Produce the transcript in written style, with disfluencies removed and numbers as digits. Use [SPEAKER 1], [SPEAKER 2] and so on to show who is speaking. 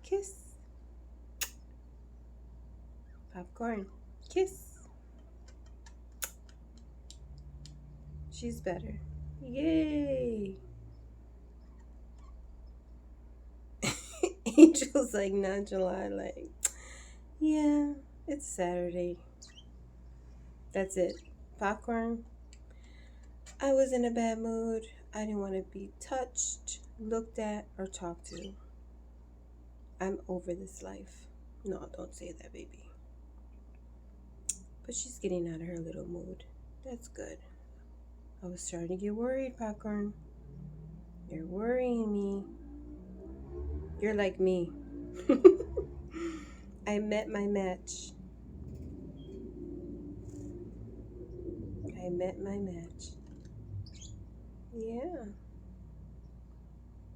[SPEAKER 1] Kiss. Popcorn. Kiss. She's better. Yay. Angel's like nonchalant, like, yeah, it's Saturday. That's it. Popcorn. I was in a bad mood. I didn't want to be touched, looked at, or talked to. I'm over this life. No, don't say that, baby. But she's getting out of her little mood. That's good. I was starting to get worried, Popcorn. You're worrying me. You're like me. I met my match. I met my match. Yeah.